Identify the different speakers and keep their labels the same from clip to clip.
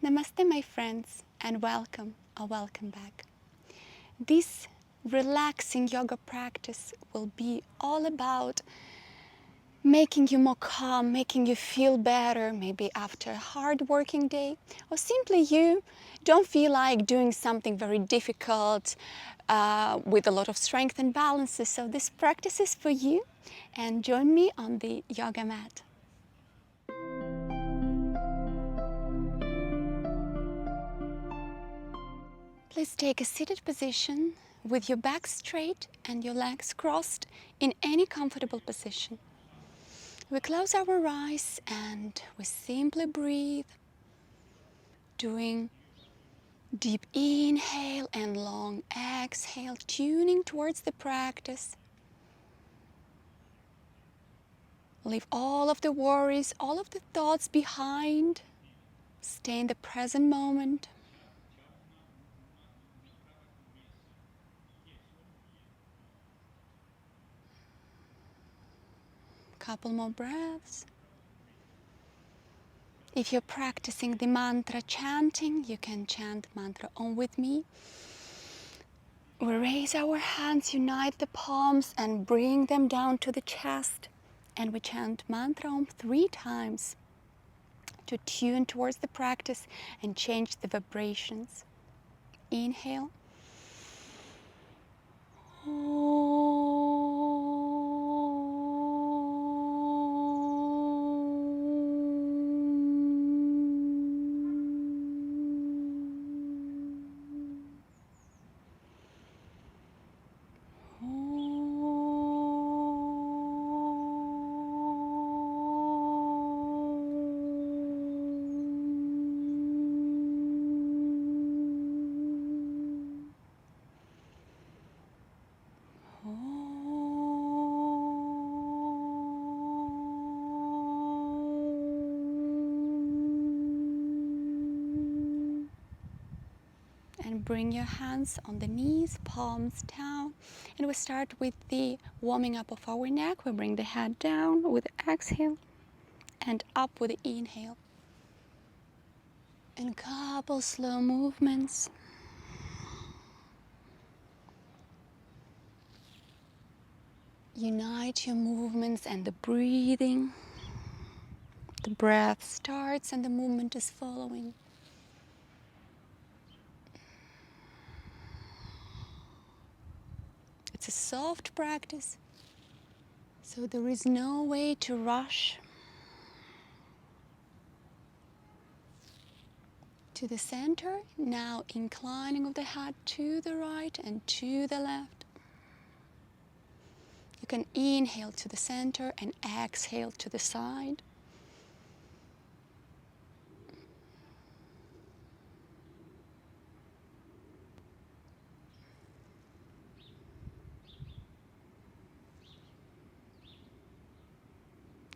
Speaker 1: Namaste, my friends, and welcome or welcome back. This relaxing yoga practice will be all about making you more calm, making you feel better, maybe after a hard working day, or simply you don't feel like doing something very difficult with a lot of strength and balances. So this practice is for you, and join me on the yoga mat. Please take a seated position with your back straight and your legs crossed in any comfortable position. We close our eyes and we simply breathe, doing deep inhale and long exhale, tuning towards the practice. Leave all of the worries, all of the thoughts behind. Stay in the present moment. Couple more breaths. If you're practicing the mantra chanting, you can chant mantra Om with me. We raise our hands, unite the palms and bring them down to the chest. And we chant mantra Om 3 times to tune towards the practice and change the vibrations. Inhale. And bring your hands on the knees, palms down. And we start with the warming up of our neck. We bring the head down with the exhale and up with the inhale. And couple slow movements. Unite your movements and the breathing. The breath starts and the movement is following. It's a soft practice, so there is no way to rush. To the center, now inclining of the head to the right and to the left. You can inhale to the center and exhale to the side.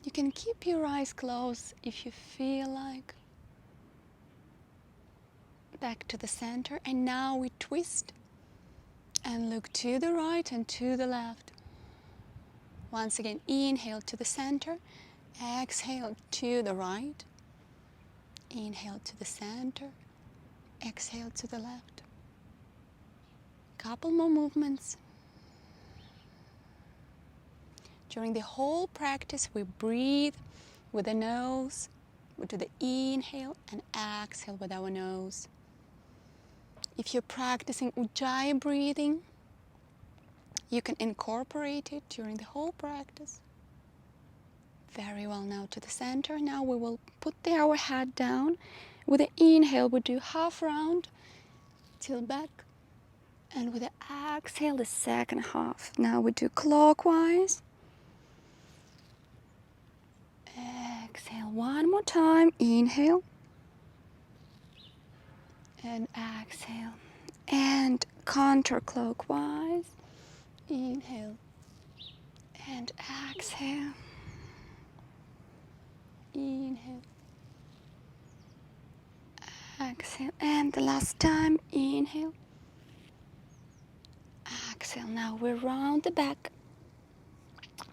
Speaker 1: You can keep your eyes closed if you feel like. Back to the center, and now we twist and look to the right and to the left. Once again, inhale to the center, exhale to the right, inhale to the center, exhale to the left. Couple more movements. During the whole practice, we breathe with the nose. We do the inhale and exhale with our nose. If you're practicing Ujjayi breathing, you can incorporate it during the whole practice. Very well, now to the center. Now we will put our head down. With the inhale, we do half round, tilt back. And with the exhale, the second half. Now we do clockwise. Exhale one more time. Inhale. And exhale. And counterclockwise. Inhale. And exhale. Inhale. Exhale. And the last time. Inhale. Exhale. Now we round the back.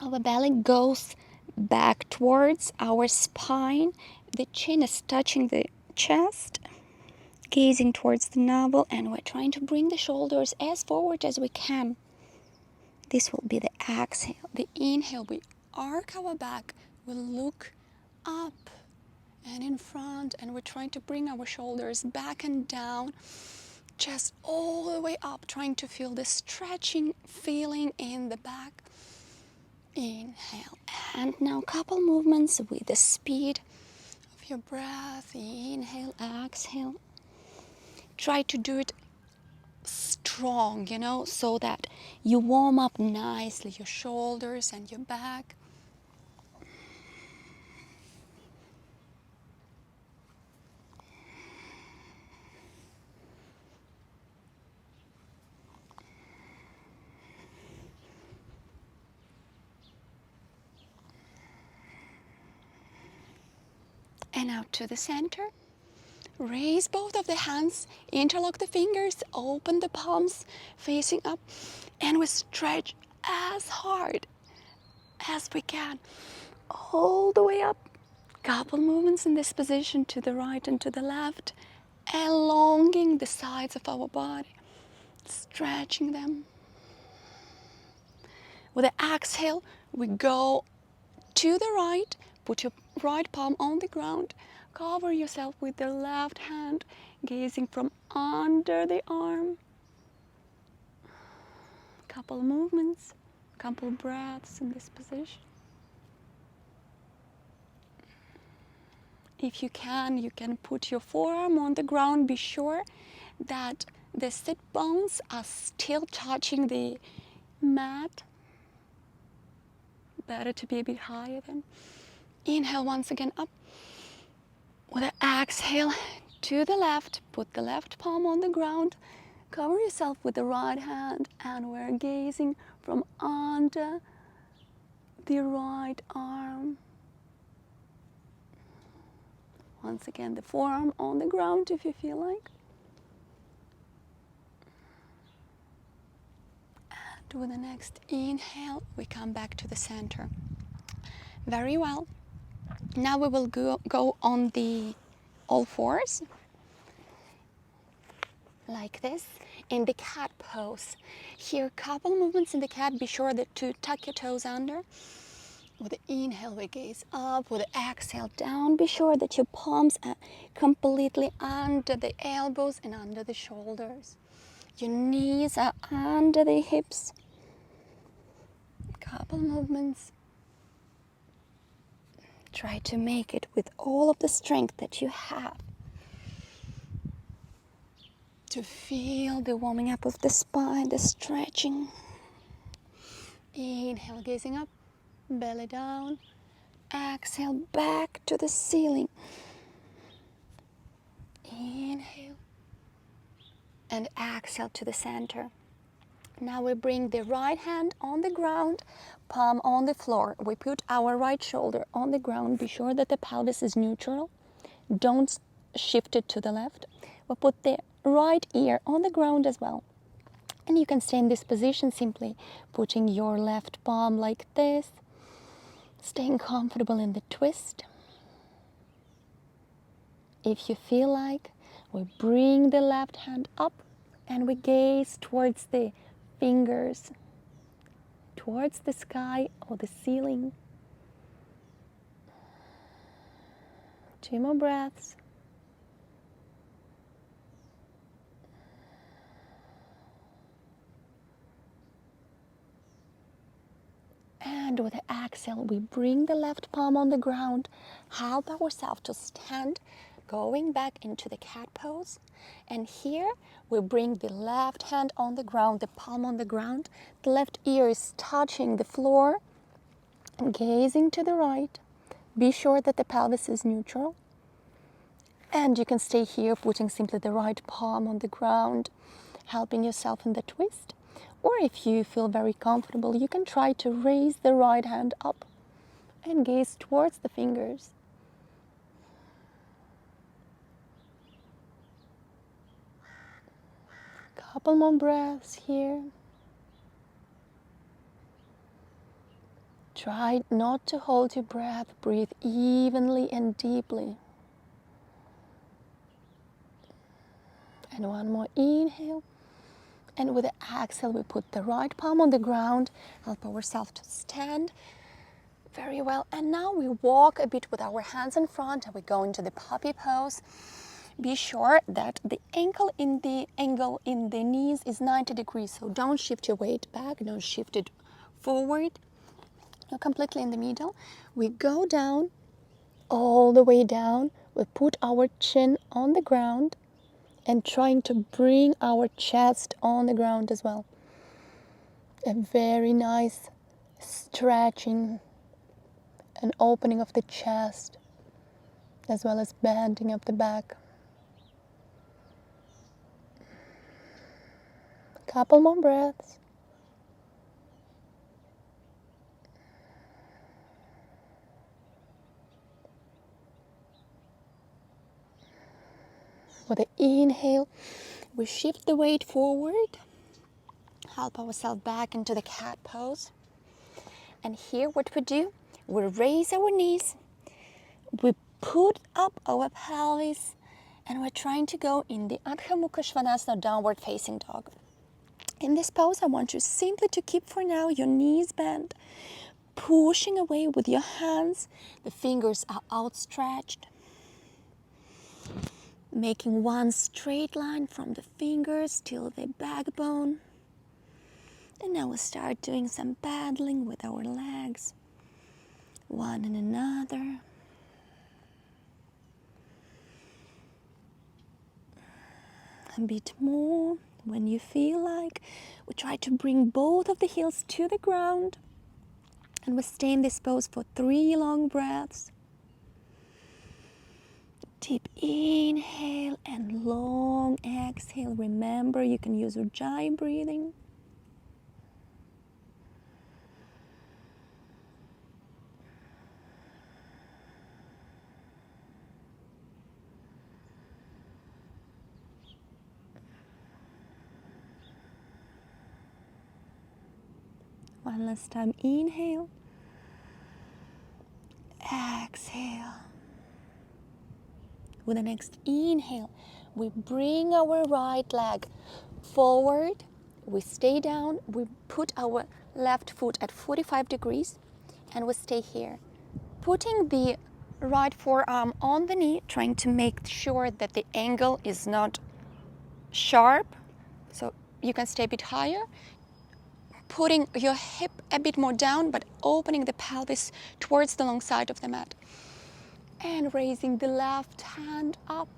Speaker 1: Our belly goes back towards our spine. The chin is touching the chest. gazing towards the navel, and we're trying to bring the shoulders as forward as we can. This will be the exhale. The inhale, we arc our back, we look up and in front, and we're trying to bring our shoulders back and down, chest all the way up, trying to feel the stretching feeling in the back. Inhale. And now a couple movements with the speed of your breath. Inhale, exhale. Try to do it strong, so that you warm up nicely your shoulders and your back. And out to the center. Raise both of the hands, interlock the fingers, open the palms facing up, and we stretch as hard as we can all the way up. Couple movements in this position to the right and to the left, elongating the sides of our body, stretching them. With the exhale, we go to the right, put your right palm on the ground, cover yourself with the left hand, gazing from under the arm. Couple movements, couple breaths in this position. If you can put your forearm on the ground. Be sure that the sit bones are still touching the mat. Better to be a bit higher then. Inhale once again up. With an exhale to the left, put the left palm on the ground, cover yourself with the right hand, and we're gazing from under the right arm. Once again, the forearm on the ground if you feel like. And with the next inhale, we come back to the center. Very well. Now we will go on the all fours, like this, in the cat pose. Here, a couple movements in the cat. Be sure to tuck your toes under. With the inhale, we gaze up. With the exhale, down. Be sure that your palms are completely under the elbows and under the shoulders. Your knees are under the hips. Couple movements. Try to make it with all of the strength that you have. To feel the warming up of the spine, the stretching. Inhale, gazing up, belly down. Exhale, back to the ceiling. Inhale. And exhale to the center. Now we bring the right hand on the ground, palm on the floor. We put our right shoulder on the ground. Be sure that the pelvis is neutral. Don't shift it to the left. We put the right ear on the ground as well. And you can stay in this position simply putting your left palm like this, staying comfortable in the twist. If you feel like, we bring the left hand up and we gaze towards the fingers, towards the sky or the ceiling. 2 more breaths. And with the exhale, we bring the left palm on the ground, help ourselves to stand, going back into the cat pose. And here we bring the left hand on the ground, the palm on the ground. The left ear is touching the floor and gazing to the right. Be sure that the pelvis is neutral. And you can stay here putting simply the right palm on the ground, helping yourself in the twist. Or if you feel very comfortable, you can try to raise the right hand up and gaze towards the fingers. Couple more breaths here. Try not to hold your breath. Breathe evenly and deeply. And one more inhale. And with the exhale, we put the right palm on the ground, help ourselves to stand very well. And now we walk a bit with our hands in front and we go into the puppy pose. Be sure that the angle in the knees is 90 degrees. So don't shift your weight back, don't shift it forward. You're completely in the middle. We go down, all the way down. We put our chin on the ground and trying to bring our chest on the ground as well. A very nice stretching and opening of the chest, as well as bending of the back. Couple more breaths. With the inhale, we shift the weight forward, help ourselves back into the cat pose. And here what we do, we raise our knees, we put up our pelvis, and we're trying to go in the Adho Mukha Svanasana, downward facing dog. In this pose, I want you simply to keep for now your knees bent, pushing away with your hands. The fingers are outstretched, making one straight line from the fingers till the backbone. And now we'll start doing some paddling with our legs, one and another. A bit more. When you feel like, we try to bring both of the heels to the ground, and we stay in this pose for 3 long breaths. Deep inhale and long exhale. Remember, you can use Ujjayi breathing. One last time, inhale, exhale. With the next inhale, we bring our right leg forward, we stay down, we put our left foot at 45 degrees, and we stay here. Putting the right forearm on the knee, trying to make sure that the angle is not sharp, so you can stay a bit higher. Putting your hip a bit more down, but opening the pelvis towards the long side of the mat. And raising the left hand up,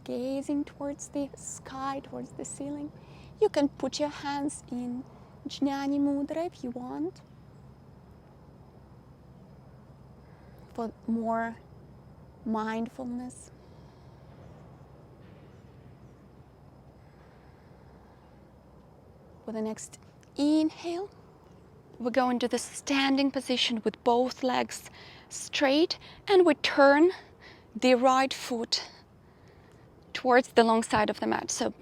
Speaker 1: gazing towards the sky, towards the ceiling. You can put your hands in Jnani Mudra if you want, for more mindfulness. For the next inhale, we go into the standing position with both legs straight, and we turn the right foot towards the long side of the mat. So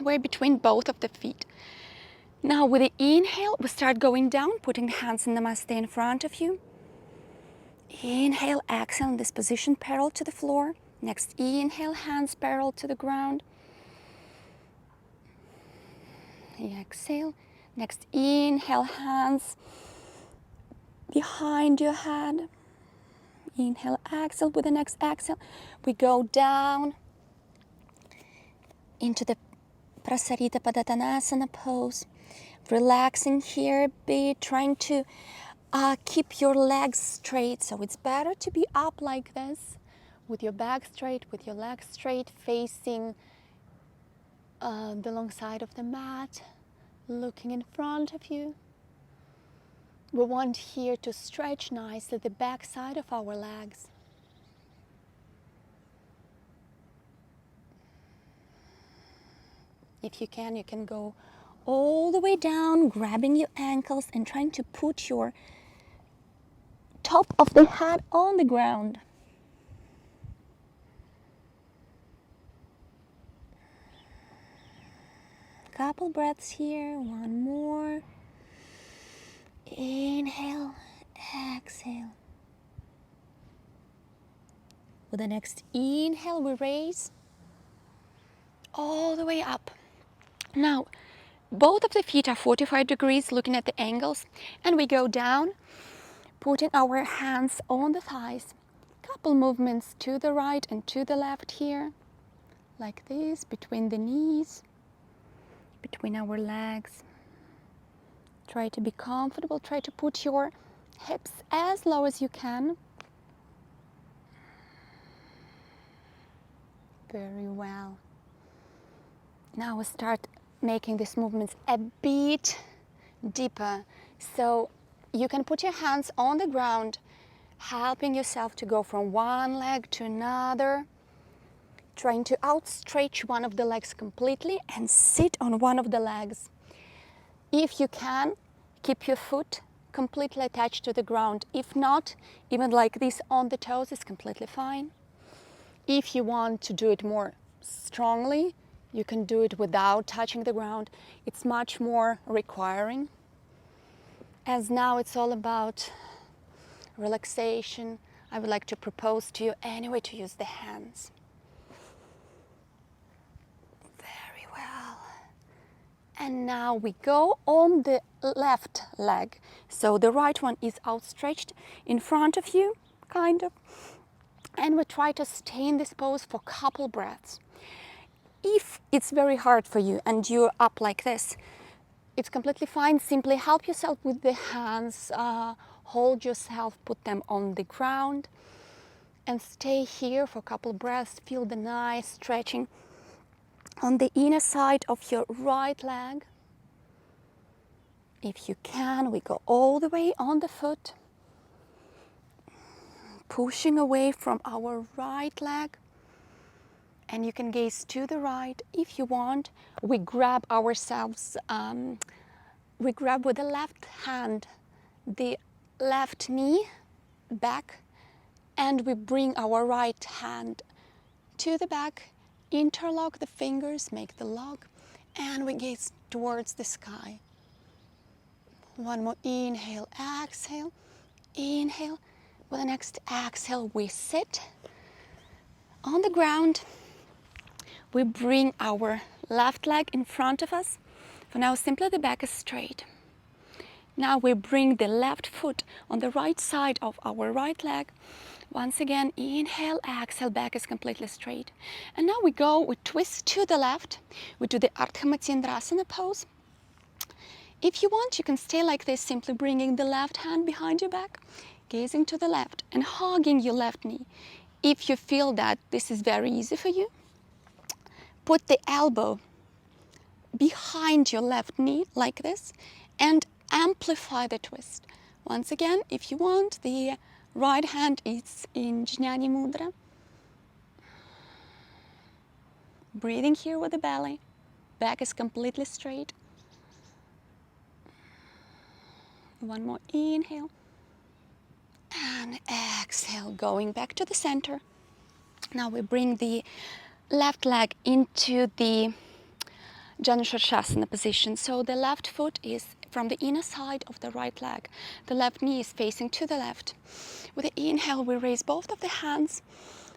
Speaker 1: we're between both of the feet. Now with the inhale, we start going down, putting the hands in Namaste in front of you. Inhale, exhale in this position, parallel to the floor. Next inhale, hands parallel to the ground. Exhale. Next inhale, hands behind your head. Inhale, exhale. With the next exhale, we go down into the Prasarita Bakanasana pose. Relaxing here a bit, trying to keep your legs straight. So it's better to be up like this, with your back straight, with your legs straight, facing the long side of the mat, looking in front of you. We want here to stretch nicely the back side of our legs. If you can go all the way down, grabbing your ankles and trying to put your top of the head on the ground. Couple breaths here, one more. Inhale, exhale. With the next inhale, we raise. all the way up. Now, both of the feet are 45 degrees, looking at the angles, and we go down, putting our hands on the thighs. Couple movements to the right and to the left here, like this, between the knees, between our legs. Try to be comfortable. Try to put your hips as low as you can. Very well. Now we start making these movements a bit deeper. So you can put your hands on the ground, helping yourself to go from one leg to another, trying to outstretch one of the legs completely and sit on one of the legs. If you can, keep your foot completely attached to the ground. If not, even like this on the toes is completely fine. If you want to do it more strongly, you can do it without touching the ground. It's much more requiring. As now it's all about relaxation, I would like to propose to you anyway to use the hands. Very well. And now we go on the left leg. So the right one is outstretched in front of you, kind of. And we try to stay in this pose for a couple breaths. If it's very hard for you and you're up like this, it's completely fine. Simply help yourself with the hands, hold yourself, put them on the ground, and stay here for a couple breaths. Feel the nice stretching on the inner side of your right leg. If you can, we go all the way on the foot, pushing away from our right leg. And you can gaze to the right. If you want, we grab ourselves, we grab with the left hand the left knee back, and we bring our right hand to the back, interlock the fingers, make the lock, and we gaze towards the sky. One more inhale, exhale, inhale. With the next exhale, we sit on the ground. We bring our left leg in front of us. For now, simply the back is straight. Now we bring the left foot on the right side of our right leg. Once again, inhale, exhale, back is completely straight. And now we twist to the left. We do the Shavasana Pose. If you want, you can stay like this, simply bringing the left hand behind your back, gazing to the left and hugging your left knee. If you feel that this is very easy for you, put the elbow behind your left knee like this and amplify the twist. Once again, if you want, the right hand is in Jnani Mudra. Breathing here with the belly. Back is completely straight. One more inhale. And exhale, going back to the center. Now we bring the left leg into the Janushirshasana position. So the left foot is from the inner side of the right leg. The left knee is facing to the left. With the inhale, we raise both of the hands.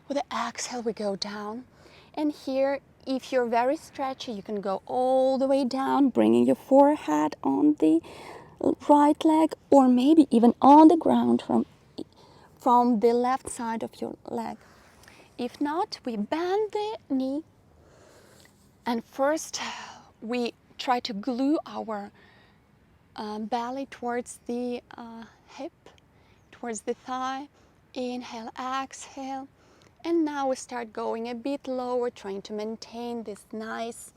Speaker 1: With the exhale, we go down. And here, if you're very stretchy, you can go all the way down, bringing your forehead on the right leg, or maybe even on the ground from the left side of your leg. If not, we bend the knee, and first we try to glue our belly towards the hip, towards the thigh. Inhale, exhale, and now we start going a bit lower, trying to maintain this nice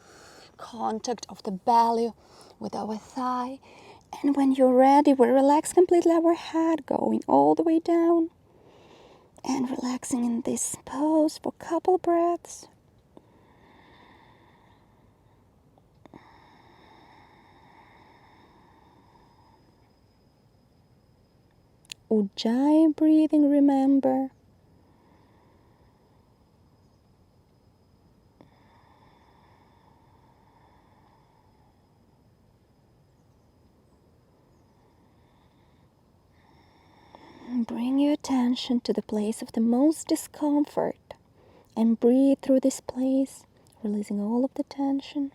Speaker 1: contact of the belly with our thigh. And when you're ready, we relax completely our head, going all the way down and relaxing in this pose for a couple breaths. Ujjayi breathing, remember. Bring your attention to the place of the most discomfort and breathe through this place,
Speaker 2: releasing all of the tension.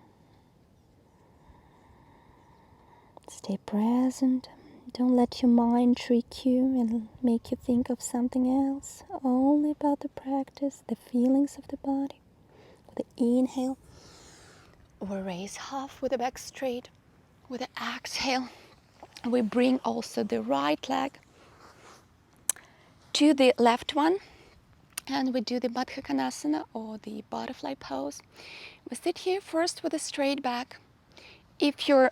Speaker 2: Stay present. Don't let your mind trick you and make you think of something else. Only about the practice, the feelings of the body. With the inhale, we raise half with the back straight. With the exhale, we bring also the right leg to the left one. And we do the Bakanasana or the butterfly pose. We sit here first with a straight back. If you're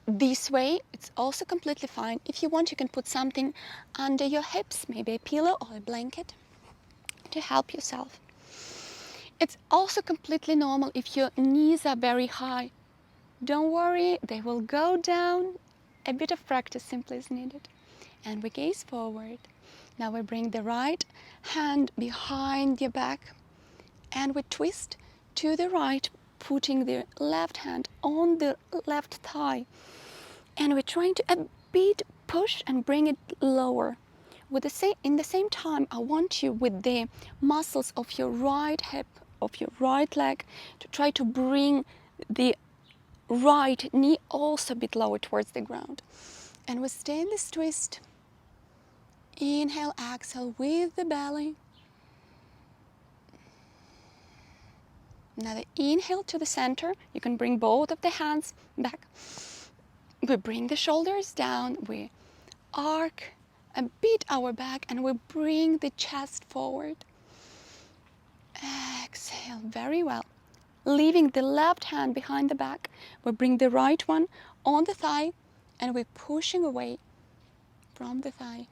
Speaker 2: this way, it's also completely fine. If you want, you can put something under your hips, maybe a pillow or a blanket to help yourself. It's also completely normal if your knees are very high. Don't worry, they will go down. A bit of practice simply is needed. And we gaze forward. Now we bring the right hand behind your back and we twist to the right, putting the left hand on the left thigh. And we're trying to a bit push and bring it lower. In the same time, I want you with the muscles of your right hip, of your right leg, to try to bring the right knee also a bit lower towards the ground. And we stay in this twist. Inhale, exhale with the belly. Now the inhale to the center. You can bring both of the hands back. We bring the shoulders down. We arc a bit our back and we bring the chest forward. Exhale, very well. Leaving the left hand behind the back. We bring the right one on the thigh and we're pushing away from the thigh.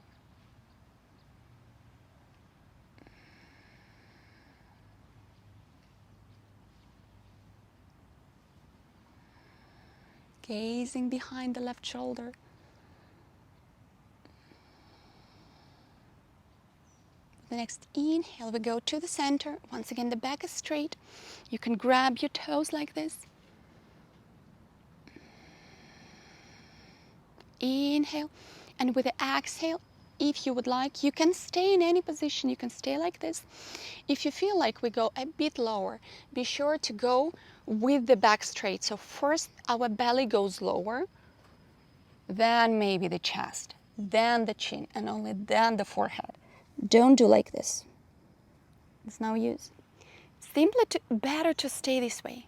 Speaker 2: Gazing behind the left shoulder. The next inhale, we go to the center. Once again, the back is straight. You can grab your toes like this. Inhale, and with the exhale, if you would like, you can stay in any position. You can stay like this. If you feel like we go a bit lower, be sure to go with the back straight. So first our belly goes lower, then maybe the chest, then the chin, and only then the forehead. Don't do like this. It's no use. Simply better to stay this way.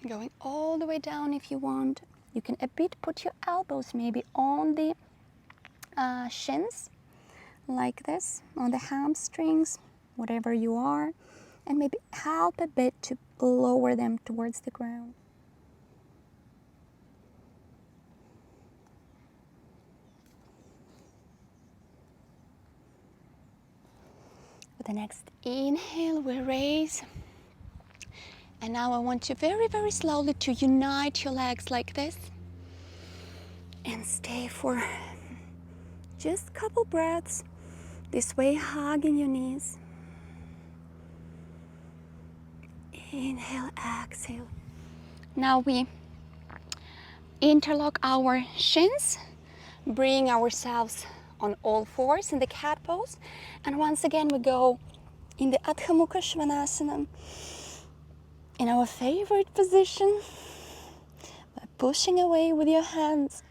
Speaker 2: Going all the way down if you want. You can a bit put your elbows maybe on the shins, like this, on the hamstrings, whatever you are, and maybe help a bit to lower them towards the ground. With the next inhale, we raise. And now I want you very, very slowly to unite your legs like this. And stay for just a couple breaths. This way, hugging your knees. Inhale, exhale. Now we interlock our shins, bring ourselves on all fours in the cat pose. And once again, we go in the Adho Mukha Svanasana, in our favorite position, by pushing away with your hands,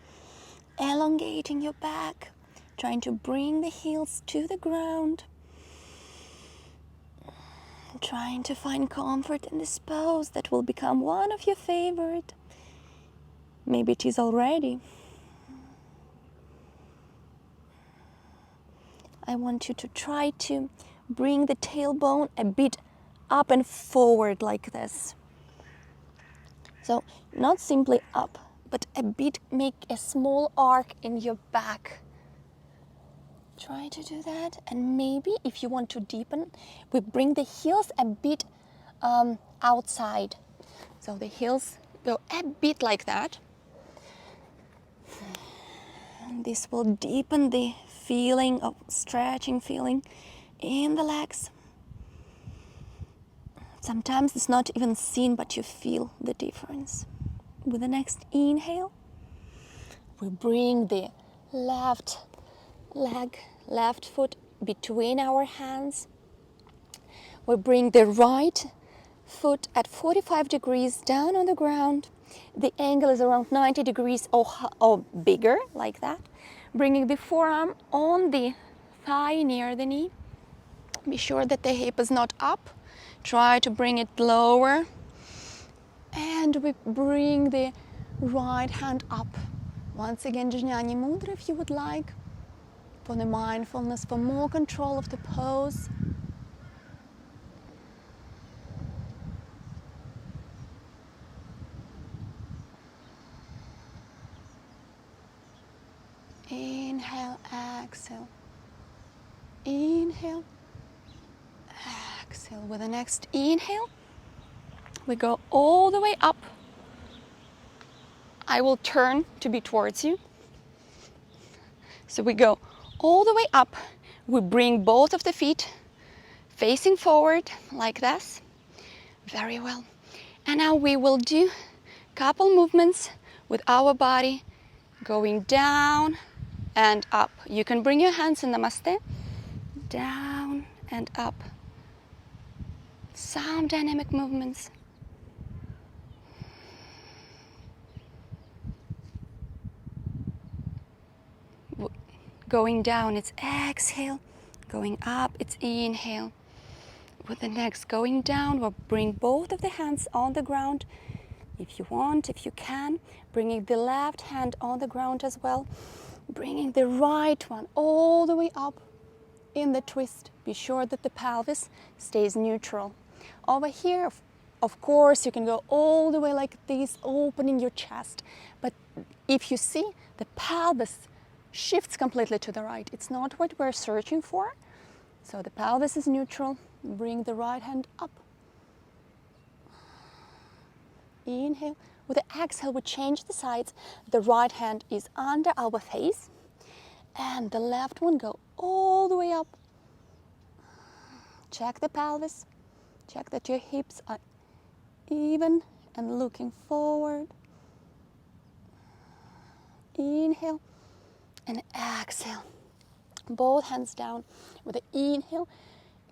Speaker 2: elongating your back, trying to bring the heels to the ground, trying to find comfort in this pose that will become one of your favorite. Maybe it is already. I want you to try to bring the tailbone a bit up and forward like this. So not simply up, but a bit, make a small arc in your back. Try to do that. And maybe if you want to deepen, we bring the heels a bit outside. So the heels go a bit like that. And this will deepen the feeling of stretching feeling in the legs. Sometimes it's not even seen, but you feel the difference. With the next inhale, we bring the left leg, left foot between our hands. We bring the right foot at 45 degrees down on the ground. The angle is around 90 degrees or bigger, like that. Bringing the forearm on the thigh near the knee. Be sure that the hip is not up. Try to bring it lower. And we bring the right hand up. Once again, Jnani Mudra if you would like. For the mindfulness, for more control of the pose. Inhale, exhale. Inhale, exhale. With the next inhale, we go all the way up. I will turn to be towards you. So we go all the way up. We bring both of the feet facing forward like this. Very well. And now we will do a couple movements with our body going down and up. You can bring your hands in Namaste. Down and up. Some dynamic movements. Going down, it's exhale. Going up, it's inhale. With the next going down, we'll bring both of the hands on the ground. If you want, if you can, bringing the left hand on the ground as well. Bringing the right one all the way up in the twist. Be sure that the pelvis stays neutral. Over here, of course, you can go all the way like this, opening your chest. But if you see, the pelvis shifts completely to the right. It's not what we're searching for. So the pelvis is neutral. Bring the right hand up. Inhale. With the exhale, we change the sides. The right hand is under our face. And the left one go all the way up. Check the pelvis. Check that your hips are even and looking forward. Inhale and exhale. Both hands down. With the inhale,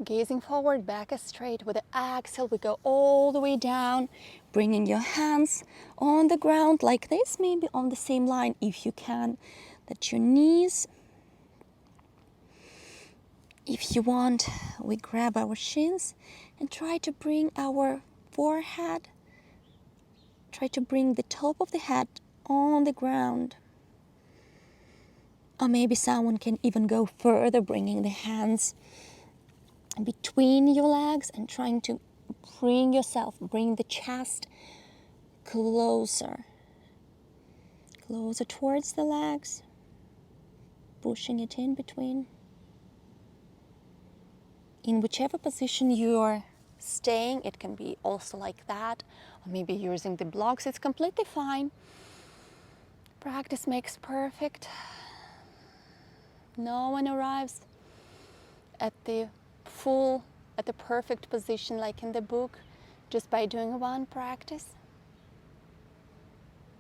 Speaker 2: gazing forward, back is straight. With the exhale, we go all the way down, bringing your hands on the ground like this, maybe on the same line if you can, that your knees. If you want, we grab our shins and try to bring our forehead, try to bring the top of the head on the ground. Or maybe someone can even go further, bringing the hands between your legs and trying to bring the chest closer towards the legs, pushing it in between. In whichever position you are staying, it can be also like that, or maybe using the blocks, it's completely fine. Practice makes perfect. No one arrives at the perfect position like in the book just by doing one practice.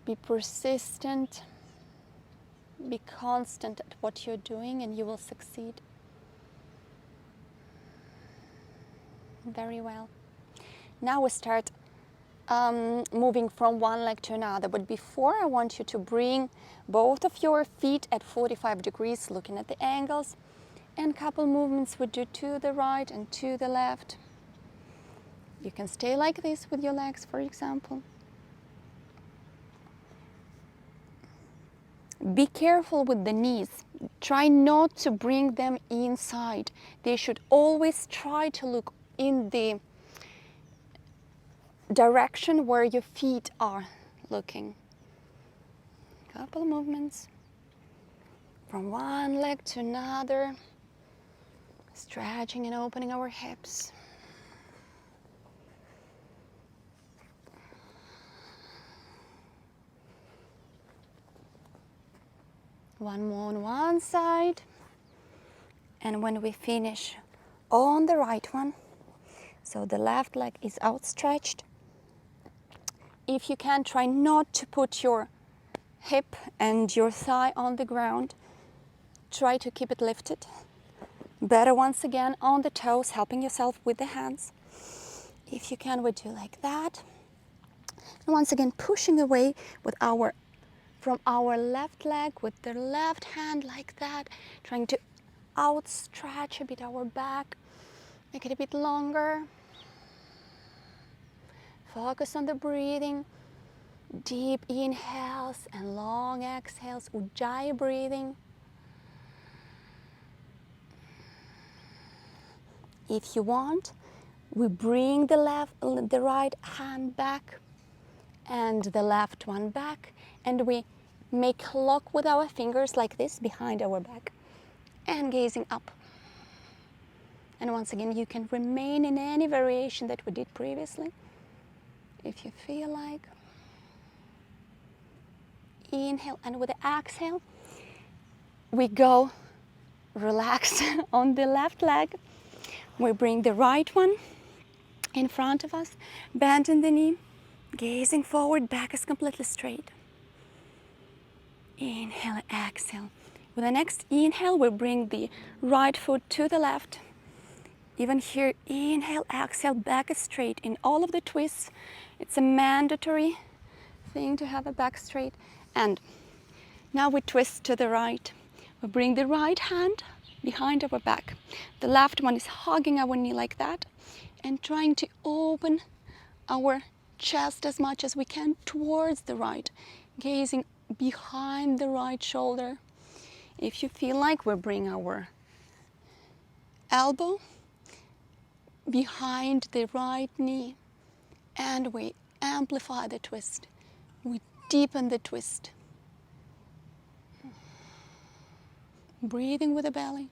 Speaker 2: Be persistent, be constant at what you're doing, and you will succeed. Very well. Now we start moving from one leg to another, but before I want you to bring both of your feet at 45 degrees, looking at the angles, and couple movements we do to the right and to the left. You can stay like this with your legs, for example. Be careful with the knees. Try not to bring them inside. They should always try to look in the direction where your feet are looking. Couple movements from one leg to another, stretching and opening our hips. One more on one side, and when we finish on the right one, so the left leg is outstretched. If you can, try not to put your hip and your thigh on the ground. Try to keep it lifted. Better once again on the toes, helping yourself with the hands. If you can, we do like that. And once again, pushing away with from our left leg with the left hand like that, trying to outstretch a bit our back, make it a bit longer. Focus on the breathing. Deep inhales and long exhales, Ujjayi breathing. If you want, we bring the right hand back and the left one back, and we make lock with our fingers like this behind our back and gazing up. And once again, you can remain in any variation that we did previously if you feel like. Inhale, and with the exhale, we go relaxed on the left leg. We bring the right one in front of us, bending the knee, gazing forward, back is completely straight. Inhale, exhale. With the next inhale, we bring the right foot to the left. Even here, inhale, exhale, back is straight. In all of the twists, it's a mandatory thing to have a back straight. And now we twist to the right. We bring the right hand behind our back. The left one is hugging our knee like that and trying to open our chest as much as we can towards the right, gazing behind the right shoulder. If you feel like, we bring our elbow behind the right knee and we amplify the twist. We deepen the twist. Breathing with the belly.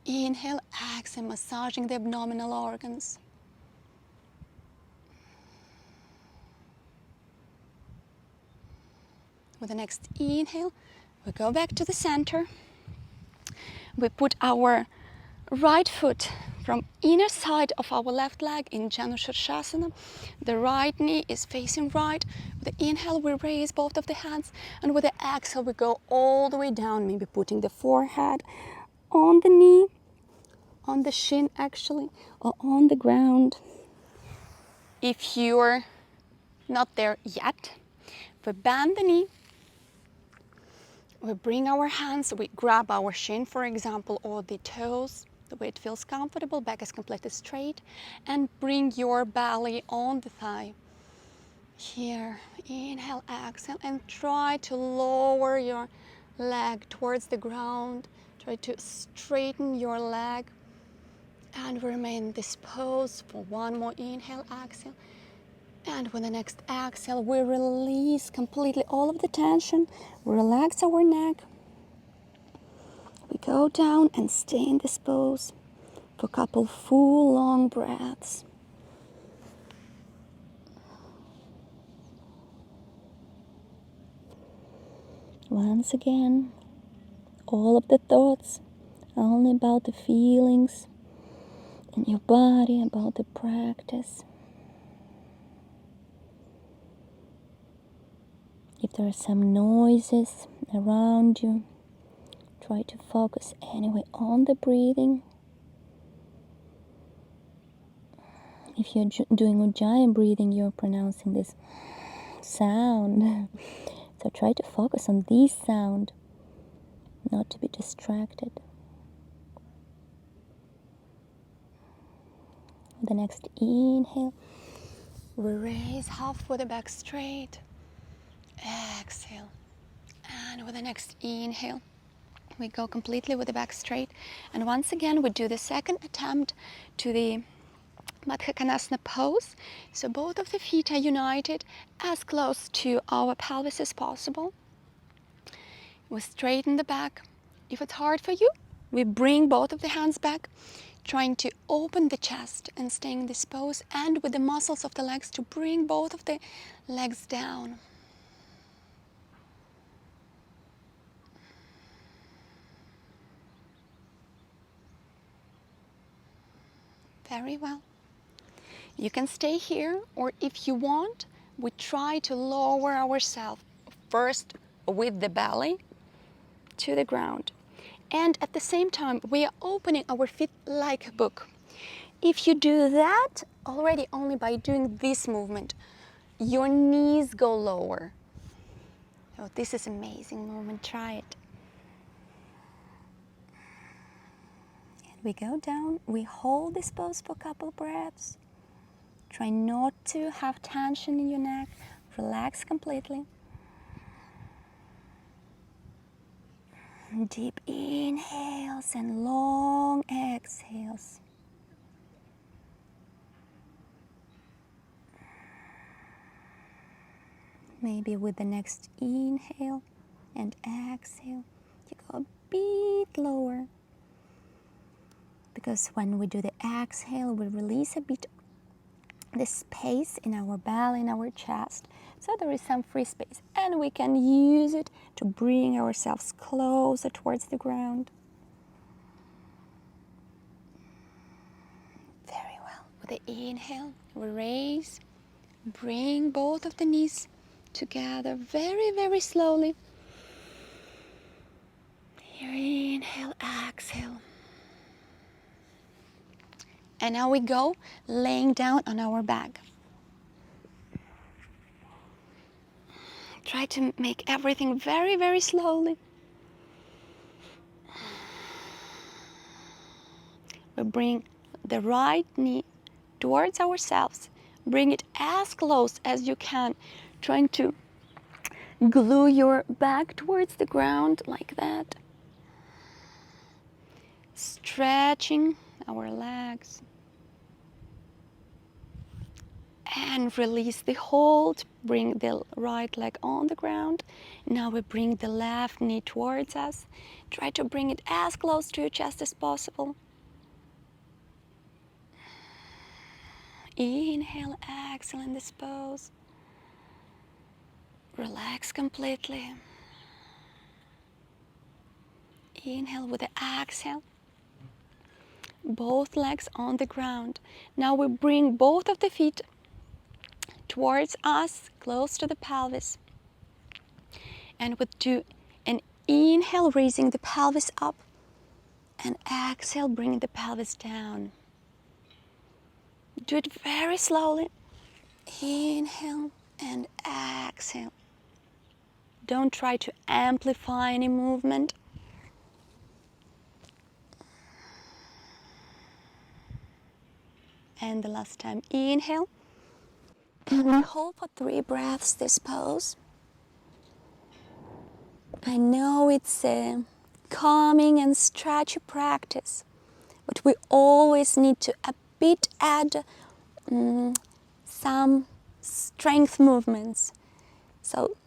Speaker 2: Inhale, exhale, massaging the abdominal organs. With the next inhale, we go back to the center. We put our right foot from inner side of our left leg in Janu Shirshasana. The right knee is facing right. With the inhale, we raise both of the hands, and with the exhale, we go all the way down, maybe putting the forehead on the knee, on the shin actually, or on the ground. If you're not there yet, we bend the knee. We bring our hands, we grab our shin, for example, or the toes, the way it feels comfortable, back is completely straight, and bring your belly on the thigh. Here, inhale, exhale, and try to lower your leg towards the ground. Try to straighten your leg and remain in this pose for one more inhale, exhale. And with the next exhale, we release completely all of the tension. We relax our neck. We go down and stay in this pose for a couple full long breaths. Once again, all of the thoughts are only about the feelings in your body, about the practice. If there are some noises around you, try to focus anyway on the breathing. If you're doing Ujjayi breathing, you're pronouncing this sound. So try to focus on this sound, not to be distracted. The next inhale, we raise half with the back straight. Exhale. And with the next inhale, we go completely with the back straight. And once again, we do the second attempt to the Bakanasana pose. So both of the feet are united as close to our pelvis as possible. We straighten the back. If it's hard for you, we bring both of the hands back, trying to open the chest and stay in this pose, and with the muscles of the legs to bring both of the legs down. Very well. You can stay here, or if you want, we try to lower ourselves first with the belly to the ground. And at the same time, we are opening our feet like a book. If you do that already only by doing this movement, your knees go lower. Oh, this is an amazing movement. Try it. And we go down. We hold this pose for a couple breaths. Try not to have tension in your neck. Relax completely. Deep inhales and long exhales. Maybe with the next inhale and exhale, you go a bit lower. Because when we do the exhale, we release a bit the space in our belly, in our chest. So there is some free space. And we can use it to bring ourselves closer towards the ground. Very well. With the inhale, we raise, bring both of the knees together very, very slowly. Here, inhale, exhale. And now we go laying down on our back. Try to make everything very, very slowly. We bring the right knee towards ourselves. Bring it as close as you can, trying to glue your back towards the ground like that. Stretching our legs. And release the hold. Bring the right leg on the ground. Now we bring the left knee towards us. Try to bring it as close to your chest as possible. Inhale, exhale in this pose. Relax completely. Inhale with the exhale. Both legs on the ground. Now we bring both of the feet towards us, close to the pelvis. And we do an inhale, raising the pelvis up. And exhale, bringing the pelvis down. Do it very slowly. Inhale and exhale. Don't try to amplify any movement. And the last time, inhale. And we hold for 3 breaths this pose. I know it's a calming and stretchy practice, but we always need to a bit add some strength movements. So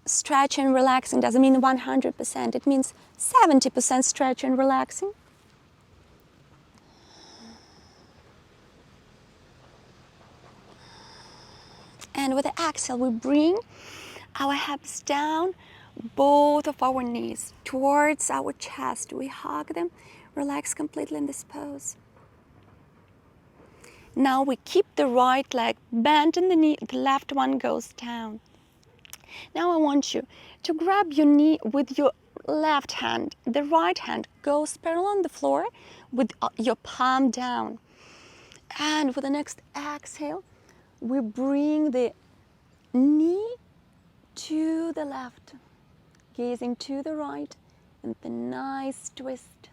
Speaker 2: stretching and relaxing doesn't mean 100%. It means 70% stretching and relaxing. And with the exhale, we bring our hips down, both of our knees towards our chest. We hug them, relax completely in this pose. Now we keep the right leg bent in the knee, the left one goes down. Now I want you to grab your knee with your left hand. The right hand goes parallel on the floor with your palm down. And with the next exhale, we bring the knee to the left, gazing to the right, and the nice twist.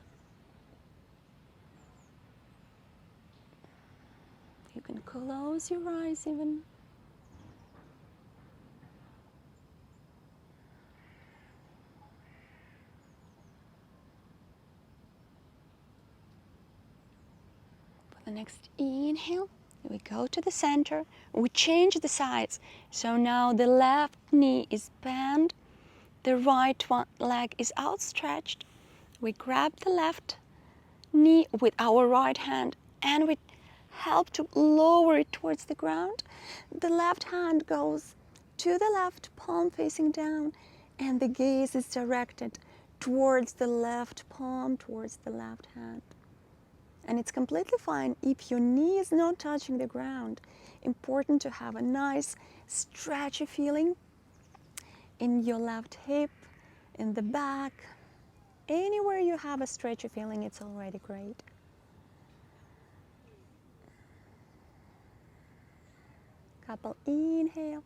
Speaker 2: You can close your eyes even. For the next inhale, we go to the center, we change the sides. So now the left knee is bent, the right leg is outstretched. We grab the left knee with our right hand and we help to lower it towards the ground. The left hand goes to the left, palm facing down, and the gaze is directed towards the left palm, towards the left hand. And it's completely fine if your knee is not touching the ground. Important to have a nice stretchy feeling in your left hip, in the back,
Speaker 1: anywhere you have a stretchy feeling, it's already great. Couple inhale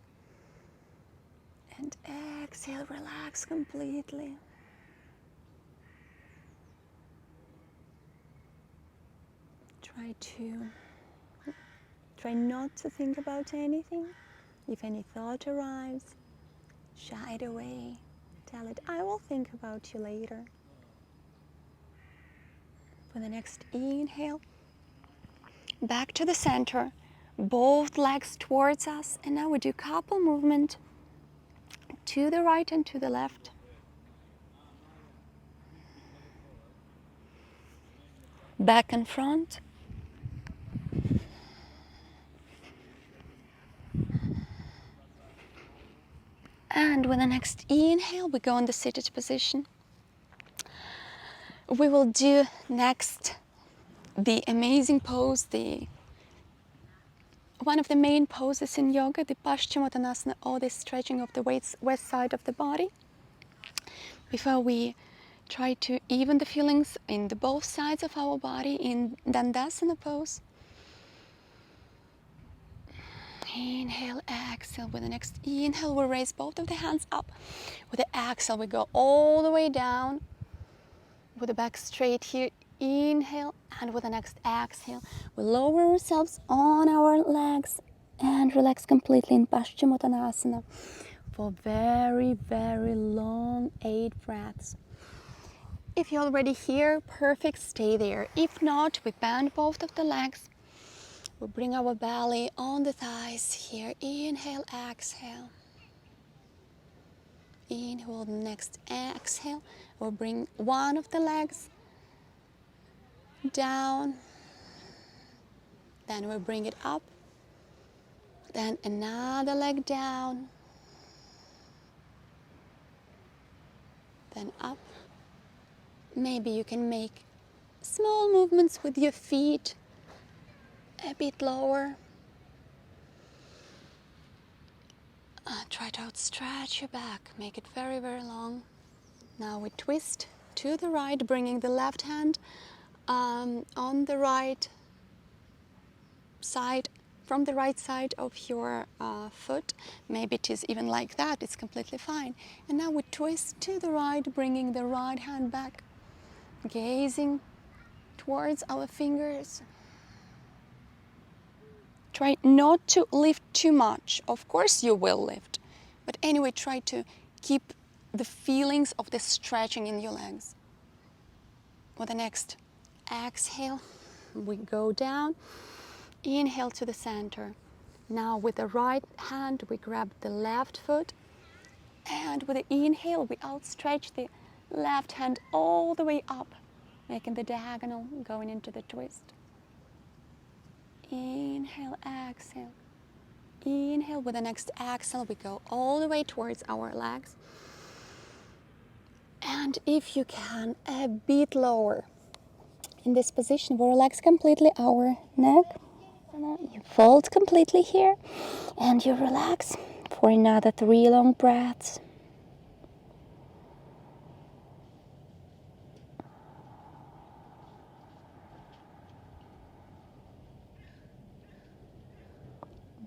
Speaker 1: and exhale, relax completely. Try not to think about anything. If any thought arrives, shy it away. Tell it, I will think about you later. For the next inhale, back to the center, both legs towards us, and now we do couple movement to the right and to the left. Back and front. And with the next inhale, we go in the seated position. We will do next the amazing pose, one of the main poses in yoga, the Paschimottanasana, or the stretching of the west side of the body. Before we try to even the feelings in the both sides of our body in Dandasana pose. Inhale, exhale. With the next inhale, we raise both of the hands up. With the exhale, we go all the way down. With the back straight here, inhale, and with the next exhale, we lower ourselves on our legs and relax completely in Paschimottanasana for very, very long 8 breaths. If you're already here, perfect, stay there. If not, we bend both of the legs. We bring our belly on the thighs here. Inhale, exhale. Inhale, next exhale. We'll bring one of the legs down. Then we'll bring it up. Then another leg down. Then up. Maybe you can make small movements with your feet a bit lower. Try to outstretch your back, make it very, very long. Now we twist to the right, bringing the left hand on the right side, from the right side of your foot. Maybe it is even like that, it's completely fine. And now we twist to the right, bringing the right hand back, gazing towards our fingers. Try not to lift too much. Of course you will lift, but anyway, try to keep the feelings of the stretching in your legs. For the next exhale, we go down. Inhale to the center. Now with the right hand, we grab the left foot, and with the inhale, we outstretch the left hand all the way up, making the diagonal, going into the twist. Inhale, exhale. Inhale, with the next exhale, we go all the way towards our legs. And if you can, a bit lower. In this position, we relax completely our neck. You fold completely here, and you relax for another 3 long breaths.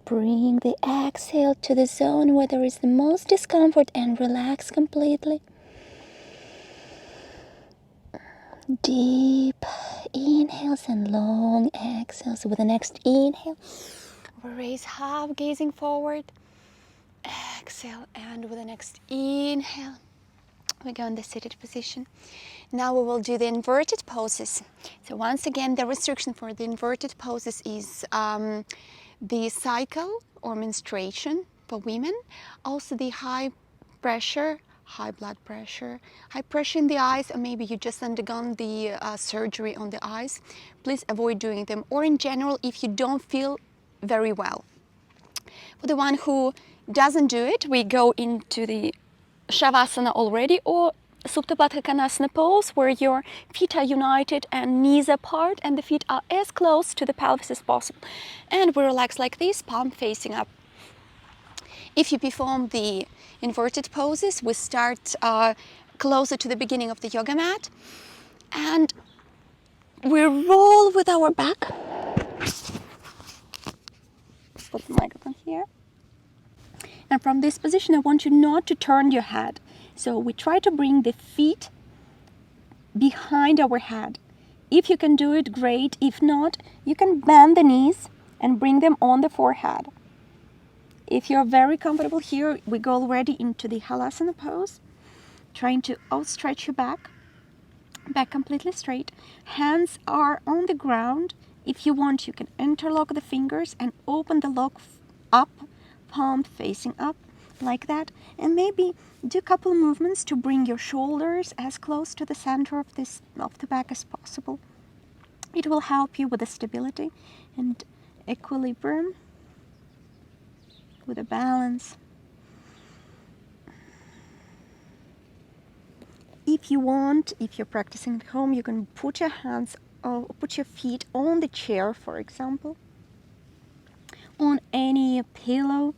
Speaker 1: Bring the exhale to the zone where there is the most discomfort and relax completely. Deep inhales and long exhales. With the next inhale, we raise half, gazing forward. Exhale, and with the next inhale, we go in the seated position. Now we will do the inverted poses. So once again, the restriction for the inverted poses is the cycle or menstruation for women, also the high blood pressure, high pressure in the eyes, or maybe you just undergone the surgery on the eyes. Please avoid doing them, or in general, if you don't feel very well. For the one who doesn't do it, we go into the Shavasana already, or Supta Bakanasana pose, where your feet are united and knees apart, and the feet are as close to the pelvis as possible. And we relax like this, palm facing up. If you perform the inverted poses, we start
Speaker 2: closer to the beginning of the yoga mat. And we roll with our back. Put the microphone here. And from this position, I want you not to turn your head. So we try to bring the feet behind our head. If you can do it, great. If not, you can bend the knees and bring them on the forehead. If you're very comfortable here, we go already into the Shavasana pose, trying to outstretch your back completely straight. Hands are on the ground. If you want, you can interlock the fingers and open the lock up, palm facing up, like that. And maybe do a couple movements to bring your shoulders as close to the center of the back as possible. It will help you with the stability and equilibrium, with a balance. If you want, if you're practicing at home, you can put your feet on the chair, for example, on any pillow.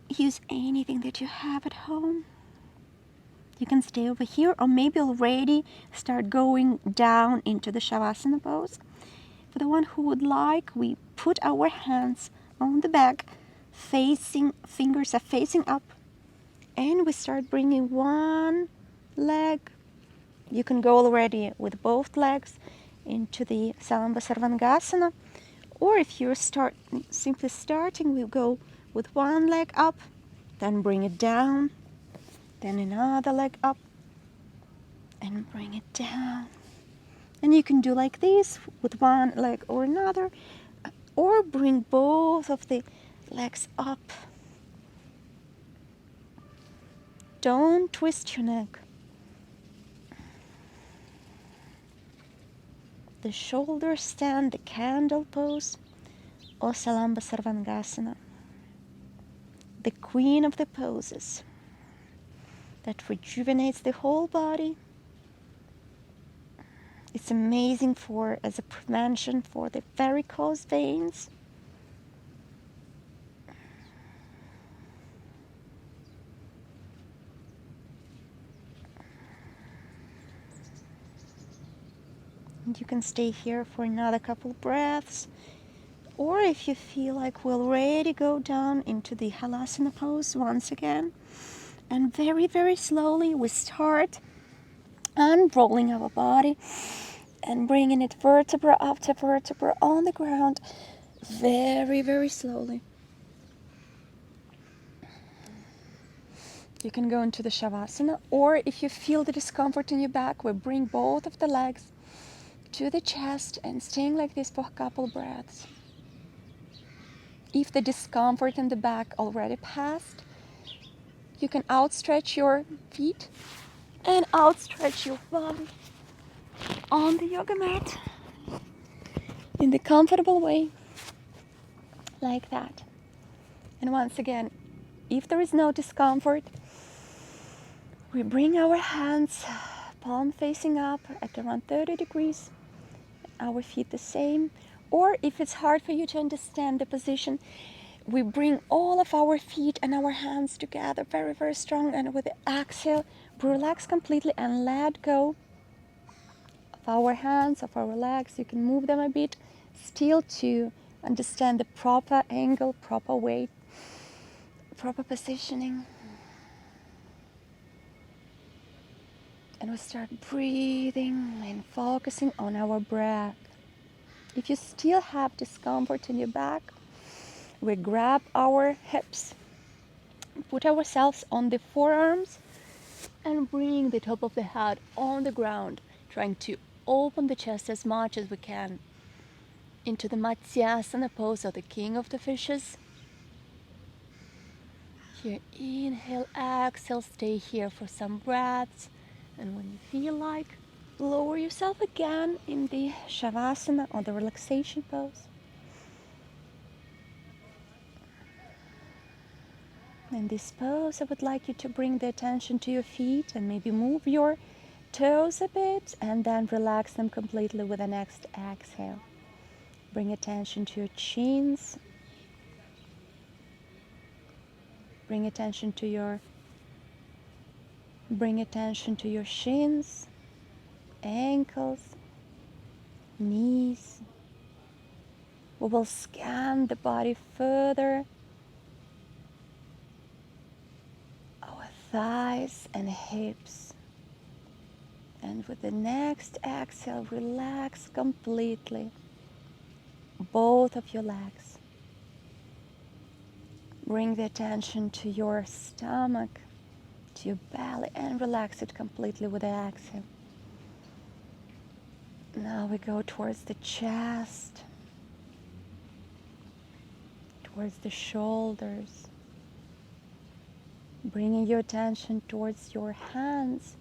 Speaker 2: Use anything that you have at home. You can stay over here, or maybe already start going down into the Shavasana pose. For the one who would like, we put our hands on the back, fingers are facing up, and we start bringing one leg. You can go already with both legs into the Salamba Sarvangasana, or if you're simply starting, we'll go with one leg up, then bring it down, then another leg up, and bring it down. And you can do like this with one leg or another, or bring both of the legs up. Don't twist your neck. The shoulder stand, the candle pose, or Salamba Sarvangasana, the queen of the poses that rejuvenates the whole body. It's amazing as a prevention for the varicose veins. And you can stay here for another couple breaths. Or if you feel like we'll already go down into the Halasana pose once again. And very, very slowly we start unrolling our body and bringing it vertebra after vertebra on the ground. Very, very slowly. You can go into the Shavasana, or if you feel the discomfort in your back, we bring both of the legs to the chest and staying like this for a couple breaths. If the discomfort in the back already passed, you can outstretch your feet and outstretch your body on the yoga mat in the comfortable way, like that. And once again, if there is no discomfort, we bring our hands palm facing up at around 30 degrees, our feet the same. Or if it's hard for you to understand the position, we bring all of our feet and our hands together very, very strong, and with the exhale, relax completely and let go of our hands, of our legs. You can move them a bit, still to understand the proper angle, proper weight, proper positioning. And we start breathing and focusing on our breath. If you still have discomfort in your back, we grab our hips, put ourselves on the forearms, and bring the top of the head on the ground, trying to open the chest as much as we can into the Matsyasana pose, or the king of the fishes. Here, inhale, exhale, stay here for some breaths. And when you feel like, lower yourself again in the Shavasana, or the relaxation pose. In this pose, I would like you to bring the attention to your feet and maybe move your toes a bit, and then relax them completely with the next exhale. Bring attention to your chins. Bring attention to your Bring attention to your shins, ankles, knees. We will scan the body further, our thighs and hips. And with the next exhale, relax completely both of your legs. Bring the attention to your stomach, to your belly, and relax it completely with the exhale. Now we go towards the chest, towards the shoulders, bringing your attention towards your hands.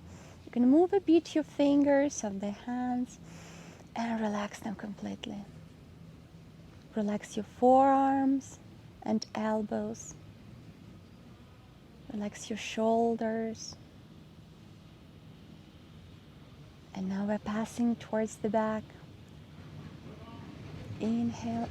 Speaker 2: You can move a bit your fingers of the hands and relax them completely. Relax your forearms and elbows. Relax your shoulders. And now we're passing towards the back. Inhale.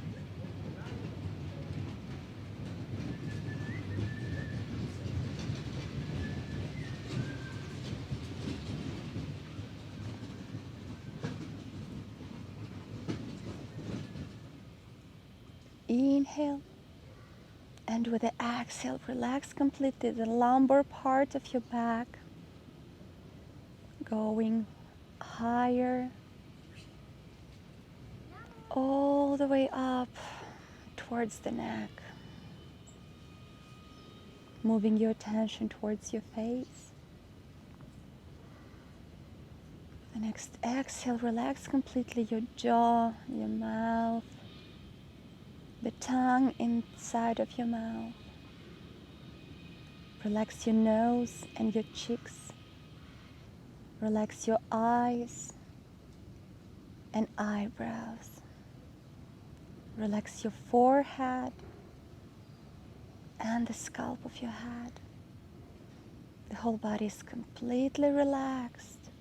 Speaker 2: Inhale. And with the exhale, relax completely the lumbar part of your back, going higher, all the way up towards the neck. Moving your attention towards your face. The next exhale, relax completely your jaw, your mouth, the tongue inside of your mouth. Relax your nose and your cheeks. Relax your eyes and eyebrows. Relax your forehead and the scalp of your head. The whole body is completely relaxed.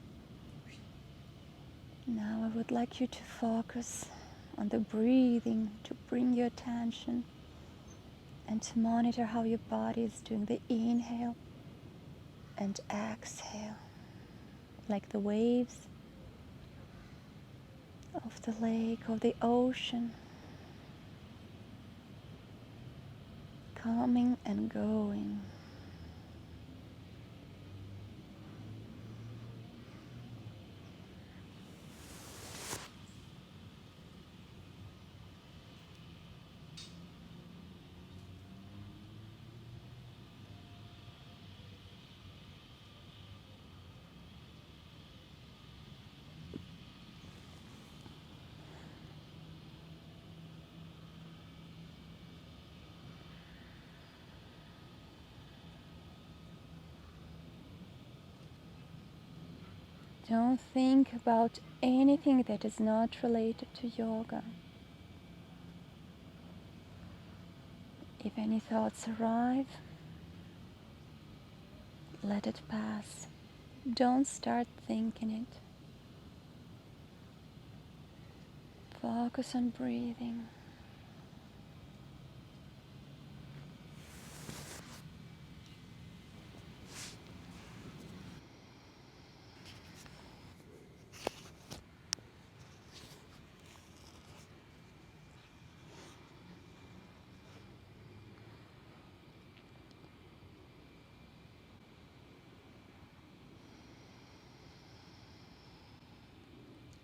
Speaker 2: Now I would like you to focus on the breathing, to bring your attention and to monitor how your body is doing the inhale and exhale, like the waves of the lake, of the ocean, coming and going. Don't think about anything that is not related to yoga. If any thoughts arrive, let it pass. Don't start thinking it. Focus on breathing.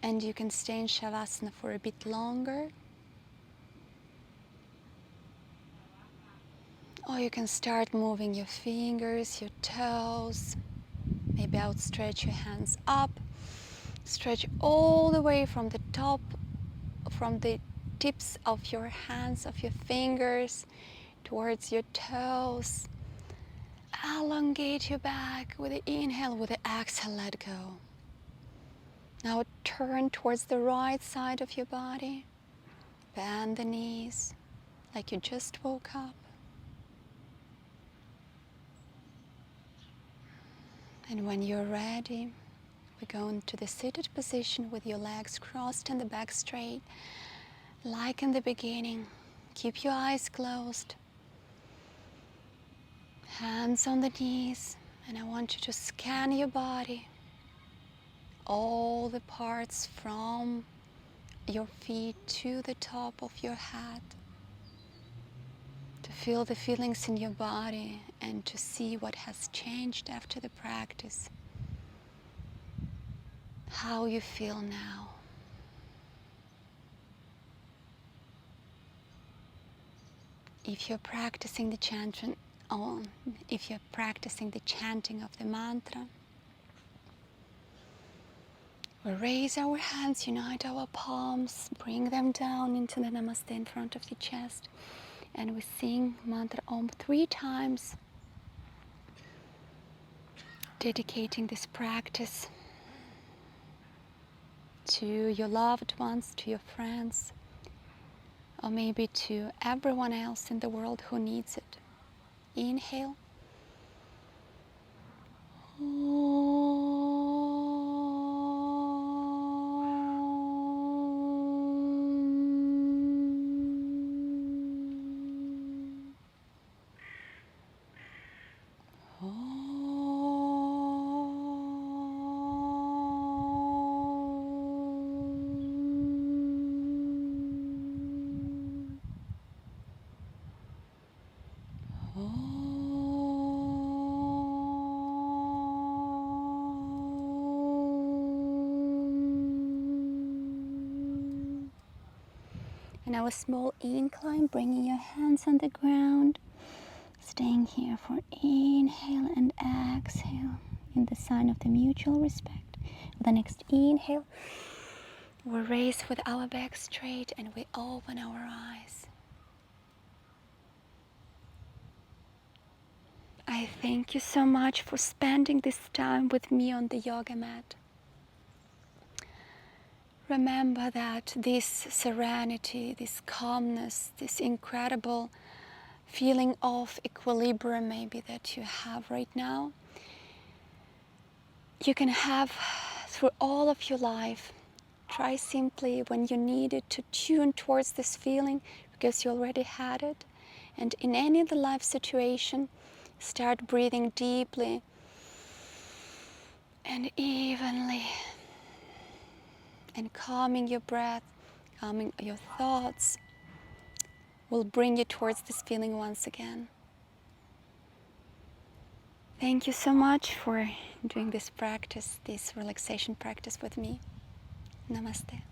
Speaker 2: And you can stay in Shavasana for a bit longer. Or you can start moving your fingers, your toes. Maybe outstretch your hands up. Stretch all the way from the top, from the tips of your hands, of your fingers, towards your toes. Elongate your back with the inhale, with the exhale, let go. Now turn towards the right side of your body. Bend the knees like you just woke up. And when you're ready, we go into the seated position with your legs crossed and the back straight. Like in the beginning, keep your eyes closed. Hands on the knees, And I want you to scan your body, all the parts from your feet to the top of your head, to feel the feelings in your body and to see what has changed after the practice, how you feel now. If you're practicing the chanting, if you're practicing the chanting of the mantra, we raise our hands, unite our palms, bring them down into the Namaste in front of the chest, and we sing mantra Om 3 times, dedicating this practice to your loved ones, to your friends, or maybe to everyone else in the world who needs it. Inhale. Now a small incline, bringing your hands on the ground, staying here for inhale and exhale in the sign of the mutual respect. With the next inhale, we raise with our back straight and we open our eyes. I thank you so much for spending this time with me on the yoga mat. Remember that this serenity, this calmness, this incredible feeling of equilibrium maybe that you have right now, you can have through all of your life. Try simply when you need it to tune towards this feeling because you already had it. And in any other life situation, start breathing deeply and evenly and calming your breath, calming your thoughts will bring you towards this feeling once again. Thank you so much for doing this practice, this relaxation practice with me. Namaste.